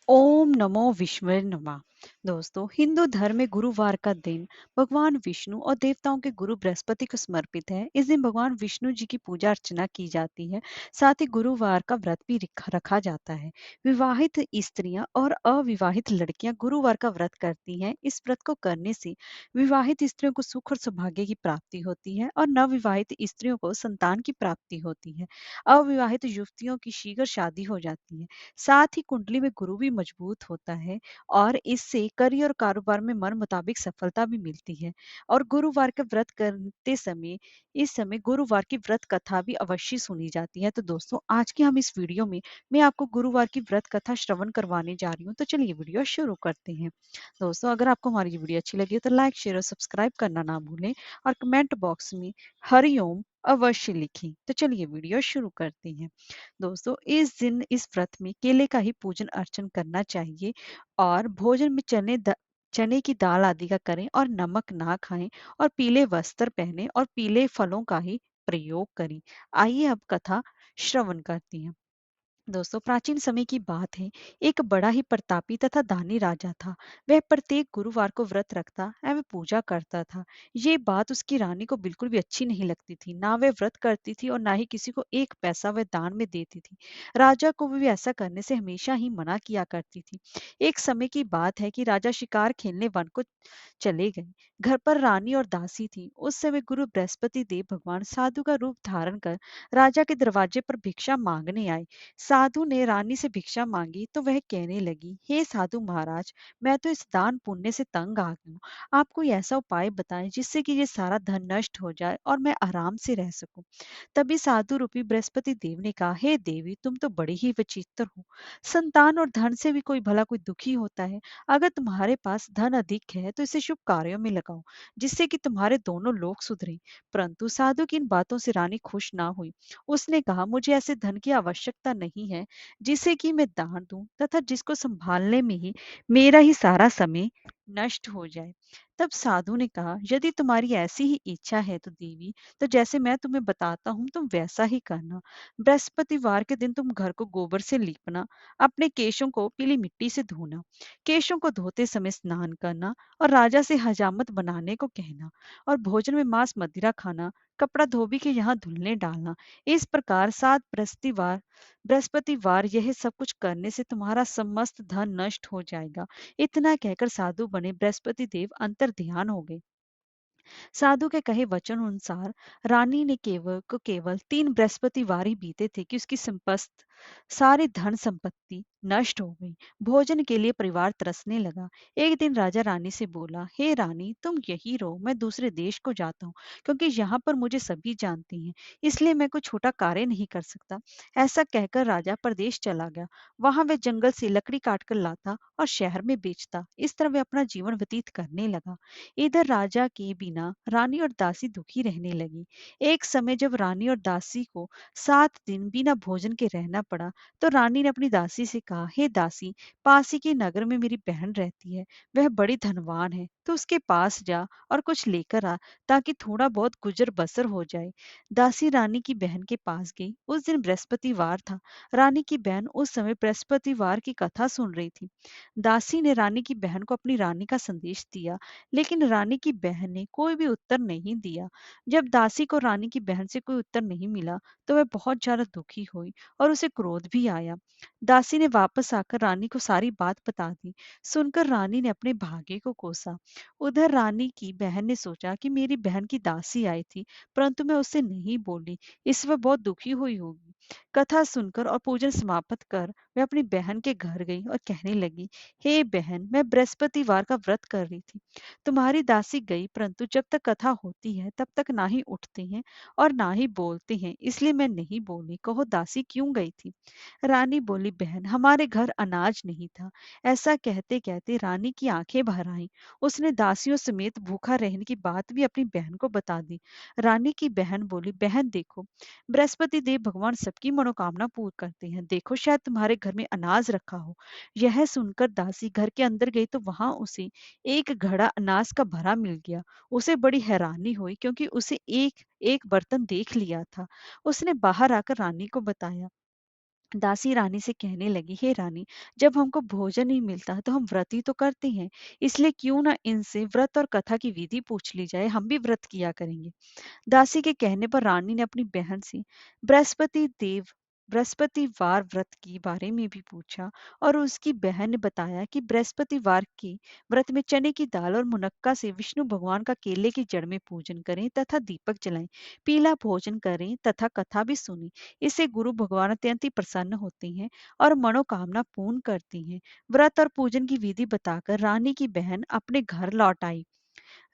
ओम नमो विष्णुवे नमः। दोस्तों, हिंदू धर्म में गुरुवार का दिन भगवान विष्णु और देवताओं के गुरु बृहस्पति को समर्पित है। इस दिन भगवान विष्णु जी की पूजा अर्चना की जाती है। साथ ही गुरुवार का व्रत भी रखा जाता है। विवाहित स्त्रियां और अविवाहित लड़कियां गुरुवार का व्रत करती हैं। इस व्रत को करने से विवाहित स्त्रियों को सुख और सौभाग्य की प्राप्ति होती है और नवविवाहित स्त्रियों को संतान की प्राप्ति होती है। अविवाहित युवतियों की शीघ्र शादी हो जाती है। साथ ही कुंडली में गुरु भी मजबूत होता है और इससे करियर और कारोबार में मन मुताबिक सफलता भी मिलती है। और गुरुवार का व्रत करते समय इस समय गुरुवार की व्रत कथा भी अवश्य सुनी जाती है। तो दोस्तों, आज की हम इस वीडियो में मैं आपको गुरुवार की व्रत कथा श्रवण करवाने जा रही हूँ। तो चलिए वीडियो शुरू करते हैं। दोस्तों, अगर आपको हमारी ये वीडियो अच्छी लगी है तो लाइक शेयर और सब्सक्राइब करना ना भूलें और कमेंट बॉक्स में हरिओम अवश्य लिखें। तो चलिए वीडियो शुरू करते हैं। दोस्तों, इस दिन इस व्रत में केले का ही पूजन अर्चन करना चाहिए और भोजन में चने की दाल आदि का करें और नमक ना खाएं और पीले वस्त्र पहने और पीले फलों का ही प्रयोग करें। आइए अब कथा श्रवण करते हैं। दोस्तों, प्राचीन समय की बात है। एक बड़ा ही प्रतापी तथा दानी राजा था। वह प्रत्येक गुरुवार को व्रत रखता एवं पूजा करता था। ये बात उसकी रानी को बिल्कुल भी अच्छी नहीं लगती थी। ना वह व्रत करती थी और ना ही किसी को एक पैसा वह दान में देती थी। राजा को भी ऐसा करने से हमेशा ही मना किया करती थी। एक समय की बात है कि राजा शिकार खेलने वन को चले गए। घर पर रानी और दासी थी। उस समय गुरु बृहस्पति देव भगवान साधु का रूप धारण कर राजा के दरवाजे पर भिक्षा मांगने आए। साधु ने रानी से भिक्षा मांगी तो वह कहने लगी, हे साधु महाराज, मैं तो इस दान पुण्य से तंग आ गई हूँ। आप कोई ऐसा उपाय बताएं जिससे कि ये सारा धन नष्ट हो जाए और मैं आराम से रह सकूं। तभी साधु रूपी बृहस्पति देव ने कहा, हे देवी, तुम तो बड़ी ही विचित्र हो। संतान और धन से भी कोई दुखी होता है। अगर तुम्हारे पास धन अधिक है तो इसे शुभ कार्यों में लगाओ, जिससे कि तुम्हारे दोनों लोग सुधरें। परंतु साधु की इन बातों से रानी खुश ना हुई। उसने कहा, मुझे ऐसे धन की आवश्यकता नहीं है जिसे कि मैं दान दूं तथा जिसको संभालने में ही मेरा ही सारा समय नष्ट हो जाए। तब साधु ने कहा, यदि तुम्हारी ऐसी ही इच्छा है तो देवी, तो जैसे मैं तुम्हें बताता हूँ तुम वैसा ही करना। बृहस्पतिवार के दिन तुम घर को गोबर से लीपना, अपने केशों को पीली मिट्टी से धोना, केशों को धोते समय स्नान करना और राजा से हजामत बनाने को कहना और भोजन में मांस मदिरा खाना, कपड़ा धोबी के यहाँ धुलने डालना। इस प्रकार 7 बृहस्पतिवार यह सब कुछ करने से तुम्हारा समस्त धन नष्ट हो जाएगा। इतना कहकर साधु बने बृहस्पति देव अंतर ध्यान हो गए। साधु के कहे वचन अनुसार रानी ने केवल 3 बृहस्पतिवार ही बीते थे कि उसकी संपस्त सारी धन संपत्ति नष्ट हो गई। भोजन के लिए परिवार तरसने लगा। एक दिन राजा रानी से बोला, हे रानी, तुम यही रहो, मैं दूसरे देश को जाता हूँ, क्योंकि यहाँ पर मुझे सभी जानते हैं, इसलिए मैं कोई छोटा कार्य नहीं कर सकता। ऐसा कहकर राजा प्रदेश चला गया। वहां वह जंगल से लकड़ी काट कर लाता और शहर में बेचता। इस तरह वह अपना जीवन व्यतीत करने लगा। इधर राजा के बिना रानी और दासी दुखी रहने लगी। एक समय जब रानी और दासी को 7 दिन बिना भोजन के रहना पड़ा, तो रानी ने अपनी दासी से कहा, हे दासी, पास ही के नगर में मेरी बहन रहती है। वह बड़ी धनवान है, तो उसके पास जा और कुछ लेकर आ, ताकि थोड़ा बहुत गुजर बसर हो जाए। दासी रानी की बहन के पास गई। उस दिन बृहस्पतिवार था। रानी की बहन उस समय बृहस्पतिवार की कथा सुन रही थी। दासी ने रानी की बहन को अपनी रानी का संदेश दिया, लेकिन रानी की बहन ने कोई भी उत्तर नहीं दिया। जब दासी को रानी की बहन से कोई उत्तर नहीं मिला, तो वह बहुत ज्यादा दुखी हुई और उसे क्रोध भी आया। दासी ने वापस आकर रानी को सारी बात बता दी। सुनकर रानी ने अपने भाग्य को कोसा। उधर रानी की बहन ने सोचा कि मेरी बहन की दासी आई थी, परंतु मैं उससे नहीं बोली, इससे वह बहुत दुखी हुई होगी। कथा सुनकर और पूजन समाप्त कर वह अपनी बहन के घर गई और कहने लगी, हे बहन, मैं बृहस्पतिवार का व्रत कर रही थी। तुम्हारी दासी गई, परंतु जब तक कथा होती है तब तक ना ही उठते हैं और ना ही बोलते हैं, इसलिए मैं नहीं बोली। कहो दासी क्यों गई थी? रानी बोली, बहन, हमारे घर अनाज नहीं था। ऐसा कहते कहते रानी की आंखें भर आईं। उसने दासियों समेत भूखा रहने की बात भी अपनी बहन को बता दी। रानी की बहन बोली, बहन देखो, बृहस्पति देव भगवान सबकी मनोकामना पूर्ण करते हैं। देखो, शायद तुम्हारे घर में अनाज रखा हो। यह सुनकर दासी घर के अंदर गई तो वहां उसे एक घड़ा अनाज का भरा मिल गया। उसे बड़ी हैरानी हुई, क्योंकि उसे एक एक बर्तन देख लिया था। उसने बाहर आकर रानी को बताया। दासी रानी से कहने लगी, हे रानी, जब हमको भोजन नहीं मिलता तो हम व्रत ही तो करते हैं, इसलिए क्यों ना इनसे व्रत और कथा की विधि पूछ ली जाए, हम भी व्रत किया करेंगे। दासी के कहने पर रानी ने अपनी बहन से बृहस्पति देव बृहस्पतिवार व्रत के बारे में भी पूछा, और उसकी बहन ने बताया कि बृहस्पतिवार के व्रत में चने की दाल और मुनक्का से विष्णु भगवान का केले की जड़ में पूजन करें तथा दीपक जलाएं, पीला भोजन करें तथा कथा भी सुनी। इससे गुरु भगवान अत्यंत ही प्रसन्न होते हैं और मनोकामना पूर्ण करती हैं। व्रत और पूजन की विधि बताकर रानी की बहन अपने घर लौट आई।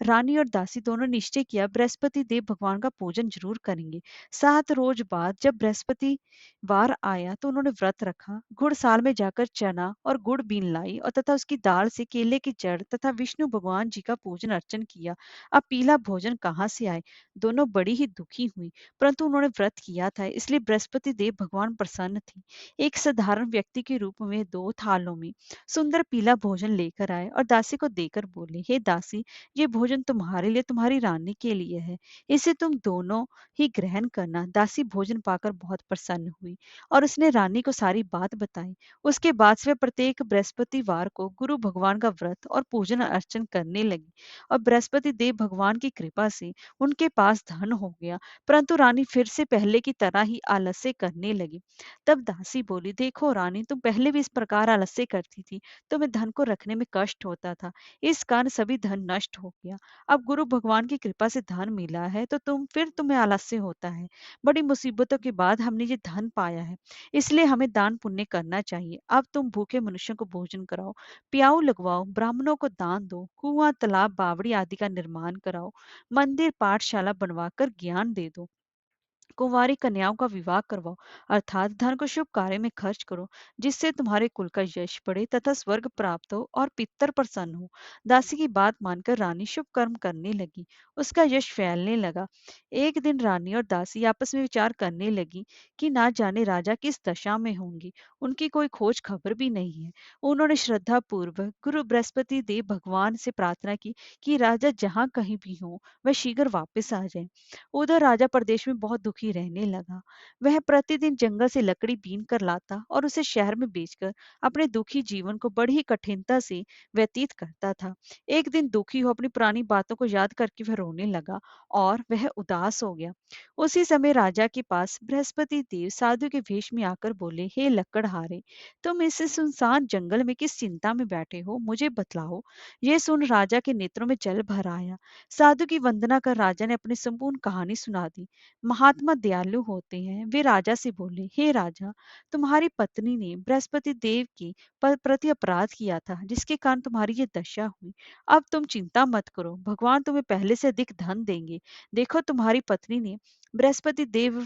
रानी और दासी दोनों निश्चय किया बृहस्पति देव भगवान का पूजन जरूर करेंगे। 7 रोज बाद जब बृहस्पतिवार आया तो उन्होंने व्रत रखा, घुड़साल में जाकर चना और गुड़ बीन लाई और तथा उसकी दाल से केले की जड़ तथा विष्णु भगवान जी का पूजन अर्चन किया। अब पीला भोजन कहाँ से आए? दोनों बड़ी ही दुखी हुई, परंतु उन्होंने व्रत किया था इसलिए बृहस्पति देव भगवान प्रसन्न थे। एक साधारण व्यक्ति के रूप में 2 थालों में सुंदर पीला भोजन लेकर आए और दासी को देकर बोले, हे दासी, ये भोजन तुम्हारे लिए, तुम्हारी रानी के लिए है, इसे तुम दोनों ही ग्रहण करना। दासी भोजन पाकर बहुत प्रसन्न हुई और उसने रानी को सारी बात बताई। उसके बाद से वह प्रत्येक बृहस्पतिवार को गुरु भगवान का व्रत और पूजन अर्चन करने लगी और बृहस्पति देव भगवान की कृपा से उनके पास धन हो गया, परंतु रानी फिर से पहले की तरह ही आलस्य करने लगी। तब दासी बोली, देखो रानी, तुम पहले भी इस प्रकार आलस्य करती थी, तुम्हें धन को रखने में कष्ट होता था, इस कारण सभी धन नष्ट हो गया। अब गुरु भगवान की कृपा से धन मिला है तो तुम्हें आलस्य होता है। बड़ी मुसीबतों के बाद हमने ये धन पाया है, इसलिए हमें दान पुण्य करना चाहिए। अब तुम भूखे मनुष्यों को भोजन कराओ, प्याऊ लगवाओ, ब्राह्मणों को दान दो, कुआं तालाब बावड़ी आदि का निर्माण कराओ, मंदिर पाठशाला बनवाकर ज्ञान दे दो, कुंवारी कन्याओं का विवाह करवाओ, अर्थात धन को शुभ कार्य में खर्च करो, जिससे तुम्हारे कुल का यश बढ़े तथा स्वर्ग प्राप्त हो और पितर प्रसन्न हो। दासी की बात मानकर रानी शुभ कर्म करने लगी, उसका यश फैलने लगा। एक दिन रानी और दासी आपस में विचार करने लगी कि ना जाने राजा किस दशा में होंगे, उनकी कोई खोज खबर भी नहीं है। उन्होंने श्रद्धा पूर्वक गुरु बृहस्पति देव भगवान से प्रार्थना की कि राजा जहाँ कहीं भी हो वह शीघ्र वापस आ जाए। उधर राजा प्रदेश में बहुत दुखी रहने लगा। वह प्रतिदिन जंगल से लकड़ी बीन कर लाता और उसे शहर में बेचकर अपने दुखी जीवन को बड़ी ही कठिनता से व्यतीत करता था। एक दिन दुखी हो अपनी पुरानी बातों को याद करके वह रोने लगा और वह उदास हो गया। उसी समय राजा के पास बृहस्पति देव साधु के वेश में आकर बोले, हे लकड़हारे, तुम इस सुनसान जंगल में किस चिंता में बैठे हो, मुझे बतलाओ। यह सुन राजा के नेत्रों में जल भर आया। साधु की वंदना कर राजा ने अपनी संपूर्ण कहानी सुना दी। महात्मा दयालु होते हैं। वे राजा से बोले, हे राजा, तुम्हारी पत्नी ने बृहस्पति देव की प्रति अपराध किया था, जिसके कारण तुम्हारी ये दशा हुई। अब तुम चिंता मत करो, भगवान तुम्हें पहले से अधिक धन देंगे। देखो, तुम्हारी पत्नी ने बृहस्पति देव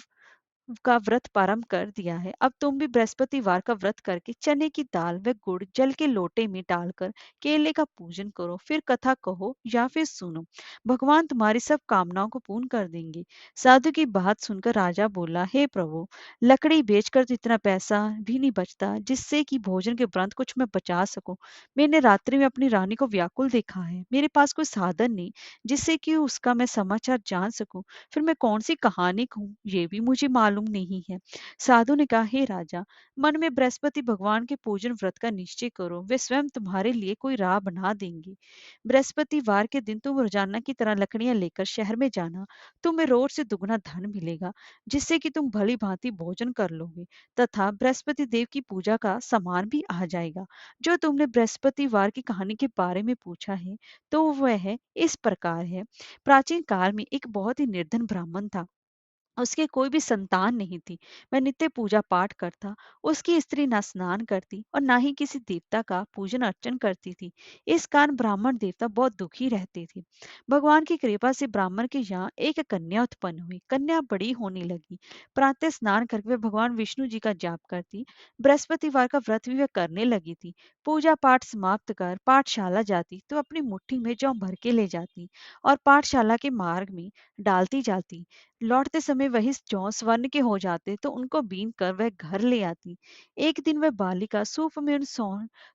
का व्रत प्रारंभ कर दिया है। अब तुम भी बृहस्पतिवार का व्रत करके चने की दाल व गुड़ जल के लोटे में डालकर केले का पूजन करो, फिर कथा कहो या फिर सुनो। भगवान तुम्हारी सब कामनाओं को पूर्ण कर देंगे। साधु की बात सुनकर राजा बोला, हे प्रभु, लकड़ी बेचकर तो इतना पैसा भी नहीं बचता जिससे कि भोजन के उपरांत कुछ मैं बचा सकूं। मैंने रात्रि में अपनी रानी को व्याकुल देखा है, मेरे पास कोई साधन नहीं जिससे कि उसका मैं समाचार जान सकूं, फिर मैं कौन सी कहानी कहूँ ये भी मुझे मालूम नहीं है। साधु ने कहा, हे राजा, मन में बृहस्पति भगवान के पूजन व्रत का निश्चय करो, वे स्वयं तुम्हारे लिए कोई राह बना देंगे। बृहस्पतिवार के दिन तुम रोजाना की तरह लकड़ियां लेकर शहर में जाना, तुम्हें रोज से दुगना धन मिलेगा, जिससे कि तुम भली भांति भोजन कर लोगे तथा बृहस्पति देव की पूजा का सामान भी आ जाएगा। जो तुमने बृहस्पतिवार की कहानी के बारे में पूछा है, तो वह इस प्रकार है। प्राचीन काल में एक बहुत ही निर्धन ब्राह्मण था, उसके कोई भी संतान नहीं थी। वह नित्य पूजा पाठ करता, उसकी स्त्री ना स्नान करती और ना ही किसी देवता का पूजन अर्चन करती थी। इस कारण ब्राह्मण देवता बहुत दुखी रहते थे। भगवान की कृपा से ब्राह्मण के यहाँ एक कन्या उत्पन्न हुई। कन्या बड़ी होने लगी। प्रातः स्नान करके वह भगवान विष्णु जी का जाप करती। बृहस्पतिवार का व्रत भी वह करने लगी थी। पूजा पाठ समाप्त कर पाठशाला जाती तो अपनी मुट्ठी में जौ भर के ले जाती और पाठशाला के मार्ग में डालती जाती। लौटते समय वही जौ स्वर्ण के हो जाते तो उनको बीन कर वह घर ले आती। एक दिन वह बालिका सूप में उन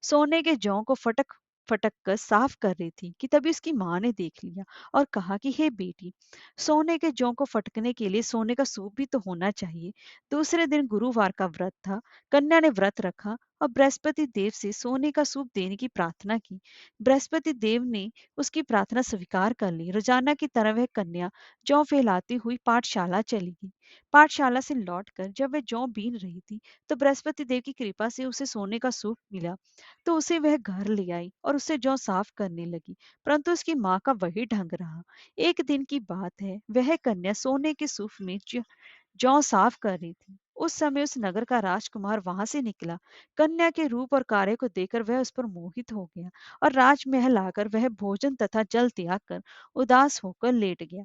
सोने के जौ को फटक फटक कर साफ कर रही थी कि तभी उसकी माँ ने देख लिया और कहा कि हे बेटी, सोने के जौ को फटकने के लिए सोने का सूप भी तो होना चाहिए। दूसरे दिन गुरुवार का व्रत था। कन्या ने व्रत रखा और बृहस्पति देव से सोने का सूप देने की प्रार्थना की। बृहस्पति देव ने उसकी प्रार्थना स्वीकार कर ली। रोजाना की तरह वह कन्या जौ फैलाती हुई पाठशाला चली गई। पाठशाला से लौटकर जब वह जौ बीन रही थी, तो बृहस्पति देव की कृपा से उसे सोने का सूप मिला। तो उसे वह घर ले आई और उससे जौ साफ करने लगी। परंतु उसकी माँ का वही ढंग रहा। एक दिन की बात है, वह कन्या सोने के सूप में जौ साफ कर रही थी। उस समय उस नगर का राजकुमार वहां से निकला। कन्या के रूप और कार्य को देखकर वह उस पर मोहित हो गया और राजमहल आकर वह भोजन तथा जल त्याग कर उदास होकर लेट गया।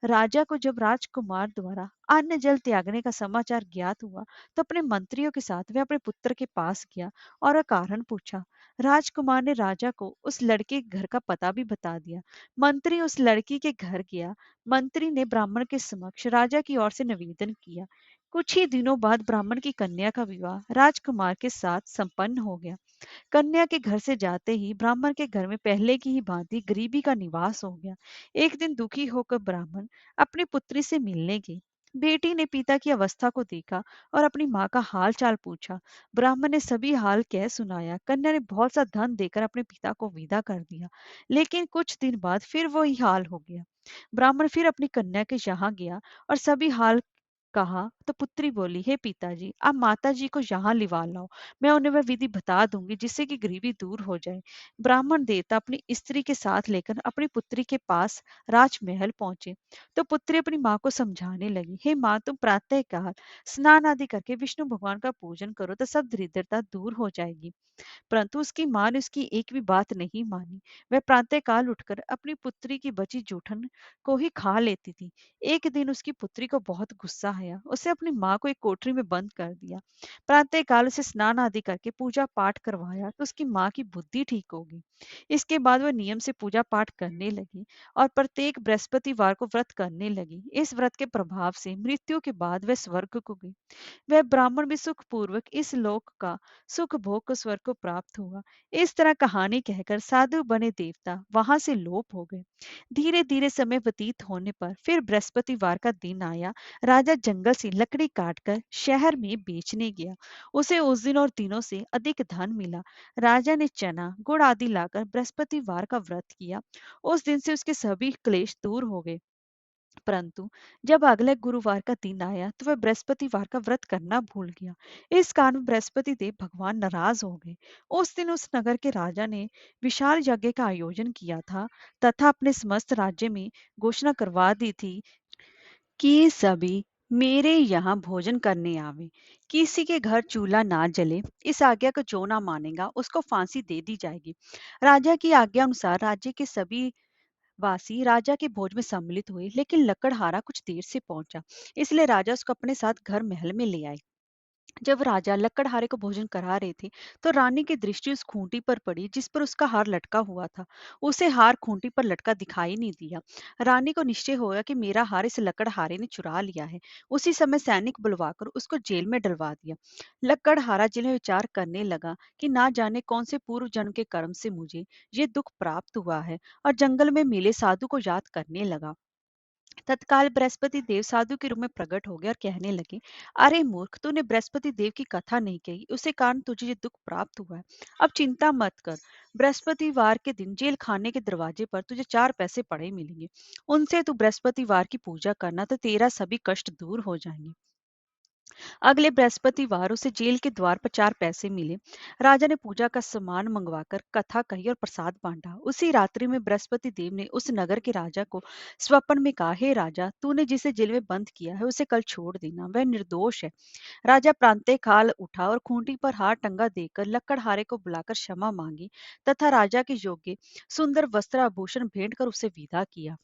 राजा को जब राजकुमार द्वारा अन्न जल त्यागने का समाचार ज्ञात हुआ, तो अपने मंत्रियों के साथ वह अपने पुत्र के पास गया और वह कारण पूछा। राजकुमार ने राजा को उस लड़के के घर का पता भी बता दिया। मंत्री उस लड़की के घर गया। मंत्री ने ब्राह्मण के समक्ष राजा की ओर से निवेदन किया। कुछ ही दिनों बाद ब्राह्मण की कन्या का विवाह राजकुमार के साथ संपन्न हो गया। कन्या के घर से जाते ही ब्राह्मण के घर में पहले की ही भांति गरीबी का निवास हो गया। एक दिन दुखी होकर ब्राह्मण अपनी पुत्री से मिलने गए। बेटी ने पिता की अवस्था को देखा और अपनी माँ का हाल चाल पूछा। ब्राह्मण ने सभी हाल कह सुनाया। कन्या ने बहुत सा धन देकर अपने पिता को विदा कर दिया। लेकिन कुछ दिन बाद फिर वही हाल हो गया। ब्राह्मण फिर अपनी कन्या के यहाँ गया और सभी हाल कहा। तो पुत्री बोली, हे पिताजी, आप माता जी को यहाँ लिवा लाओ। मैं उन्हें वह विधि बता दूंगी जिससे कि गरीबी दूर हो जाए। ब्राह्मण देवता अपनी स्त्री के साथ लेकर अपनी पुत्री के पास राजमहल पहुंचे। तो पुत्री अपनी माँ को समझाने लगी, हे माँ, तुम प्रातः काल स्नान आदि करके विष्णु भगवान का पूजन करो तो सब दरिद्रता दूर हो जाएगी। परंतु उसकी माँ ने उसकी एक भी बात नहीं मानी। वह प्रातःकाल उठकर अपनी पुत्री की बची जूठन को ही खा लेती थी। एक दिन उसकी पुत्री को बहुत गुस्सा आया। उसे अपनी माँ को एक कोठरी में बंद कर दिया। प्रातःकाल उसे स्नान आदि करके पूजा पाठ करवाया तो उसकी माँ की बुद्धि ठीक होगी। इसके बाद वह नियम से पूजा पाठ करने लगी और प्रत्येक बृहस्पतिवार को व्रत करने लगी। इस व्रत के प्रभाव से मृत्यु के बाद वह स्वर्ग को गई। वह ब्राह्मण भी सुखपूर्वक इस लोक का सुख भोग को स्वर्ग को प्राप्त हुआ। इस तरह कहानी कहकर साधु बने देवता वहां से लोप हो गए। धीरे धीरे समय व्यतीत होने पर फिर बृहस्पतिवार का दिन आया। राजा जंगल से लकड़ी काटकर शहर में बेचने गया। उसे उस दिन और दिनों से अधिक धन मिला। राजा ने चना गुड़ आदि लाकर बृहस्पतिवार का व्रत किया। उस दिन से उसके सभी क्लेश दूर हो गए। परंतु जब अगले गुरुवार का दिन आया तो वह बृहस्पतिवार का व्रत करना भूल गया। इस कारण बृहस्पति देव भगवान नाराज हो गए। उस दिन उस नगर के राजा ने विशाल यज्ञ का आयोजन किया था तथा अपने समस्त राज्य में घोषणा करवा दी थी कि ये सभी मेरे यहाँ भोजन करने आवे। किसी के घर चूल्हा ना जले। इस आज्ञा को जो ना मानेगा उसको फांसी दे दी जाएगी। राजा की आज्ञा अनुसार राज्य के सभी वासी राजा के भोज में सम्मिलित हुए, लेकिन लकड़हारा कुछ देर से पहुंचा। इसलिए राजा उसको अपने साथ घर महल में ले आए। जब राजा लकड़हारे को भोजन करा रहे थे, तो रानी की दृष्टि उस खूंटी पर पड़ी जिस पर उसका हार लटका हुआ था। उसे हार खूंटी पर लटका दिखाई नहीं दिया। रानी को निश्चय होगा कि मेरा हार इस लकड़हारे ने चुरा लिया है। उसी समय सैनिक बुलवाकर उसको जेल में डलवा दिया। लकड़हारा जेल में विचार करने लगा कि ना जाने कौन से पूर्व जन्म के कर्म से मुझे ये दुख प्राप्त हुआ है, और जंगल में मिले साधु को याद करने लगा। तत्काल बृहस्पति देव साधु के रूप में प्रकट हो गए और कहने लगे, अरे मूर्ख, तूने बृहस्पति देव की कथा नहीं कही, उसे कारण तुझे ये दुख प्राप्त हुआ है। अब चिंता मत कर। बृहस्पतिवार के दिन जेल खाने के दरवाजे पर तुझे 4 पैसे पड़े मिलेंगे। उनसे तू बृहस्पतिवार की पूजा करना तो तेरा सभी कष्ट दूर हो जाएंगे। अगले बृहस्पतिवार उसे जेल के द्वार पर 4 पैसे मिले। राजा ने पूजा का सामान मंगवाकर कथा कही और प्रसाद बांटा। उसी रात्रि में बृहस्पति देव ने उस नगर के राजा को स्वप्न में कहा, हे राजा, तूने जिसे जेल में बंद किया है उसे कल छोड़ देना, वह निर्दोष है। राजा प्रांतः काल उठा और खूंटी पर हार टंगा देकर लकड़हारे को बुलाकर क्षमा मांगी तथा राजा के योग्य सुंदर वस्त्र आभूषण भेंट कर उसे विदा किया।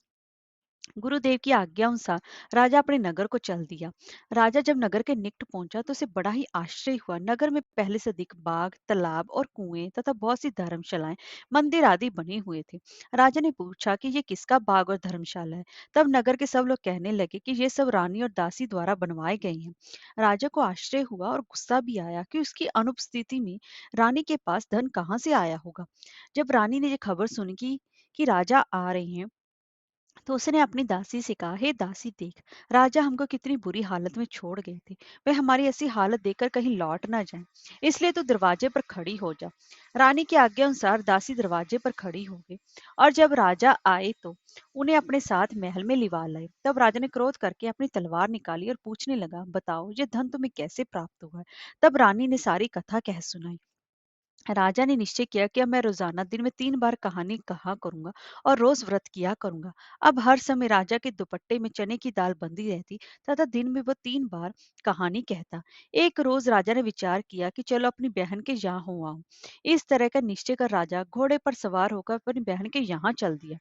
गुरुदेव की आज्ञा अनुसार राजा अपने नगर को चल दिया। राजा जब नगर के निकट पहुंचा तो उसे बड़ा ही आश्चर्य हुआ। नगर में पहले से अधिक बाग, तालाब और कुएं तथा बहुत सी धर्मशालाएं, मंदिर आदि बने हुए थे। राजा ने पूछा कि ये किसका बाग और धर्मशाला है। तब नगर के सब लोग कहने लगे कि ये सब रानी और दासी द्वारा बनवाए गए हैं। राजा को आश्चर्य हुआ और गुस्सा भी आया कि उसकी अनुपस्थिति में रानी के पास धन कहाँ से आया होगा। जब रानी ने ये खबर सुनी कि राजा आ रहे हैं, तो उसने अपनी दासी से कहा, हे दासी देख, राजा हमको कितनी बुरी हालत में छोड़ गए थे। वे हमारी ऐसी हालत देखकर कहीं लौट ना जाएं। इसलिए तू दरवाजे पर खड़ी हो जा। रानी की आज्ञा अनुसार दासी दरवाजे पर खड़ी हो गई, और जब राजा आए तो उन्हें अपने साथ महल में लिवा लाए। तब राजा ने क्रोध करके अपनी तलवार निकाली और पूछने लगा, बताओ ये धन तुम्हें कैसे प्राप्त हुआ है। तब रानी ने सारी कथा कह सुनाई। राजा ने निश्चय किया कि अब मैं रोजाना दिन में 3 बार कहानी कहा करूंगा और रोज व्रत किया करूंगा। अब हर समय राजा के दुपट्टे में चने की दाल बंधी रहती तथा दिन में वो 3 बार कहानी कहता। एक रोज राजा ने विचार किया कि चलो अपनी बहन के यहाँ हो आऊं। इस तरह का निश्चय कर राजा घोड़े पर सवार होकर अपनी बहन के यहाँ चल दिया।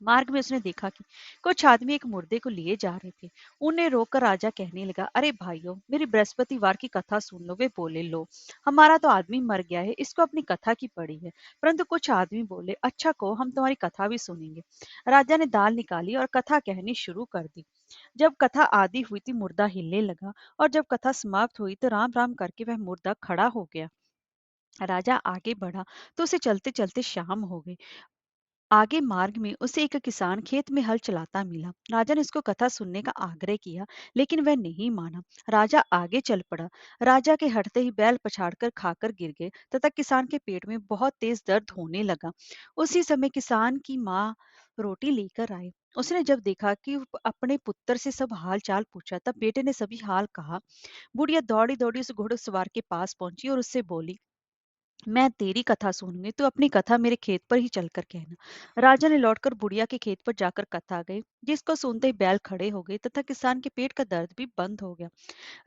मार्ग में उसने देखा कि कुछ आदमी एक मुर्दे को लिए जा रहे थे। उन्हें रोककर राजा कहने लगा, अरे भाइयों, मेरी बृहस्पतिवार की कथा सुन लो। वे बोले, लो, हमारा तो आदमी मर गया है, इसको अपनी कथा की पड़ी है। परंतु कुछ आदमी बोले, अच्छा को हम तुम्हारी कथा भी सुनेंगे। राजा ने दाल निकाली और कथा कहनी शुरू कर दी। जब कथा आदि हुई थी, मुर्दा हिलने लगा, और जब कथा समाप्त हुई तो राम राम करके वह मुर्दा खड़ा हो गया। राजा आगे बढ़ा तो उसे चलते चलते शाम हो गई। आगे मार्ग में उसे एक किसान खेत में हल चलाता मिला। राजा ने उसको कथा सुनने का आग्रह किया, लेकिन वह नहीं माना। राजा आगे चल पड़ा। राजा के हटते ही बैल पछाड़कर खाकर गिर गए तथा किसान के पेट में बहुत तेज दर्द होने लगा। उसी समय किसान की माँ रोटी लेकर आई। उसने जब देखा कि अपने पुत्र से सब हाल चाल पूछा, तब बेटे ने सभी हाल कहा। बुढ़िया दौड़ी दौड़ी उस घुड़सवार के पास पहुंची और उससे बोली, मैं तेरी कथा सुनूंगी, तू अपनी कथा मेरे खेत पर ही चलकर कहना। राजा ने लौटकर बुढ़िया के खेत पर जाकर कथा गई, जिसको सुनते ही बैल खड़े हो गए तथा किसान के पेट का दर्द भी बंद हो गया।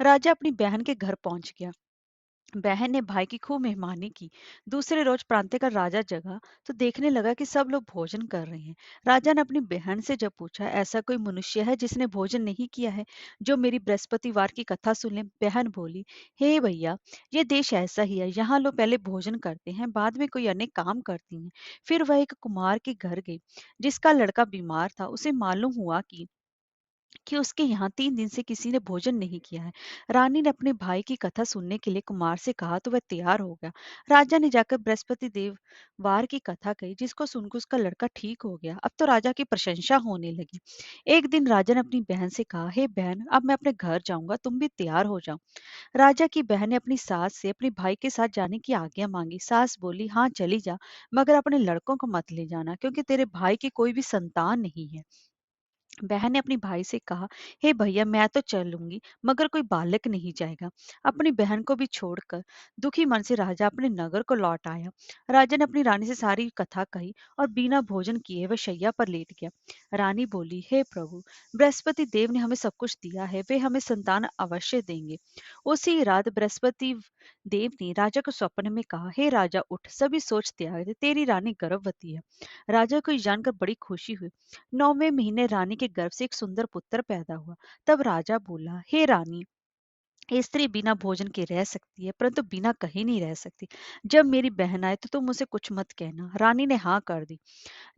राजा अपनी बहन के घर पहुंच गया। बहन ने भाई की खूब मेहमानी की। दूसरे रोज प्रांते का राजा जगा तो देखने लगा कि सब लोग भोजन कर रहे हैं। राजा ने अपनी बहन से जब पूछा, ऐसा कोई मनुष्य है जिसने भोजन नहीं किया है, जो मेरी बृहस्पतिवार की कथा सुन ले। बहन बोली, हे भैया, ये देश ऐसा ही है। यहाँ लोग पहले भोजन करते हैं, बाद में कोई अन्य काम करती हैं। फिर वह एक कुमार के घर गई, जिसका लड़का बीमार था। उसे मालूम हुआ कि उसके यहाँ 3 दिन से किसी ने भोजन नहीं किया है। रानी ने अपने भाई की कथा सुनने के लिए कुमार से कहा तो वह तैयार हो गया। राजा ने जाकर बृहस्पति देव वार की कथा कही, जिसको सुनकर उसका लड़का ठीक हो गया। अब तो राजा की प्रशंसा होने लगी। एक दिन राजा ने अपनी बहन से कहा, हे बहन, अब मैं अपने घर जाऊंगा, तुम भी तैयार हो जाओ। राजा की बहन ने अपनी सास से अपने भाई के साथ जाने की आज्ञा मांगी। सास बोली, हाँ चली जा, मगर अपने लड़कों को मत ले जाना, क्योंकि तेरे भाई की कोई भी संतान नहीं है। बहन ने अपने भाई से कहा, हे भैया, मैं तो चलूंगी, मगर कोई बालक नहीं जाएगा। अपनी बहन को भी छोड़कर दुखी मन से राजा अपने नगर को लौट आया। राजा ने अपनी रानी से सारी कथा कही और बिना भोजन किए वह शैया पर लेट गया। रानी बोली, हे प्रभु, बृहस्पति देव ने हमें सब कुछ दिया है, वे हमें संतान अवश्य देंगे। उसी रात बृहस्पति देव ने राजा को स्वप्न में कहा, हे राजा, उठ, सभी सोच त्याग दे, तेरी रानी गर्भवती है। राजा को ये जानकर बड़ी खुशी हुई। 9वें महीने रानी के गर्भ से एक सुंदर पुत्र पैदा हुआ। तब राजा बोला, हे रानी, स्त्री बिना भोजन के रह सकती है, परंतु बिना कहीं नहीं रह सकती। जब मेरी बहन आए तो तुम उसे कुछ मत कहना। रानी ने हाँ कर दी।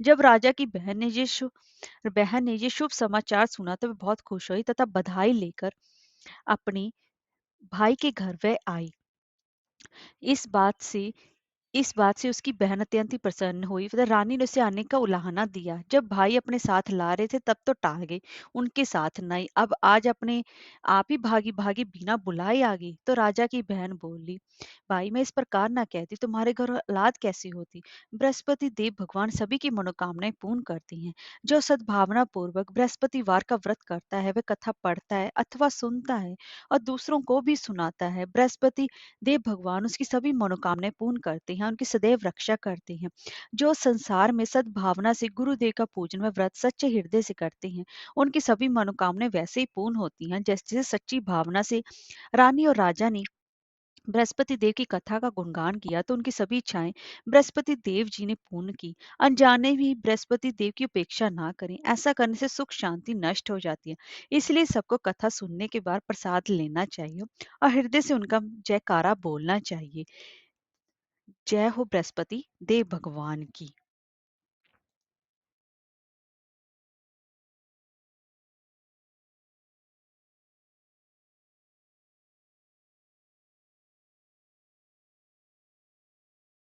जब राजा की बहन ने ये शुभ समाचार सुना तो वे बहुत खुश हुई तथा बधाई लेकर अपने भाई के घर वह आई। इस बात से इस बात से उसकी बहन अत्यंत ही प्रसन्न हुई। फिर रानी ने उसे आने का उलाहना दिया। जब भाई अपने साथ ला रहे थे तब तो टाल गई, उनके साथ नहीं। अब आज अपने आप ही भागी भागी बिना बुलाए आ गई। तो राजा की बहन बोली, भाई, मैं इस प्रकार ना कहती, तुम्हारे घर औलाद कैसी होती। बृहस्पति देव भगवान सभी की मनोकामनाएं पूर्ण करती हैं। जो सद्भावना पूर्वक बृहस्पतिवार का व्रत करता है, वह कथा पढ़ता है अथवा सुनता है और दूसरों को भी सुनाता है, बृहस्पति देव भगवान उसकी सभी मनोकामनाएं पूर्ण करते हैं, उनकी सदैव रक्षा करते हैं। जो संसार में सद्भावना से गुरुदेव का पूजन व व्रत सच्चे हृदय से करते हैं, उनकी सभी मनोकामनाएं वैसे ही पूर्ण होती हैं, जैसे सच्ची भावना से रानी और राजा ने बृहस्पति देव की कथा का गुणगान किया तो उनकी सभी इच्छाएं बृहस्पति देव जी ने पूर्ण की। अनजाने भी बृहस्पति देव की उपेक्षा ना करें, ऐसा करने से सुख शांति नष्ट हो जाती है। इसलिए सबको कथा सुनने के बाद प्रसाद लेना चाहिए और हृदय से उनका जयकारा बोलना चाहिए। जय हो बृहस्पति देव भगवान की।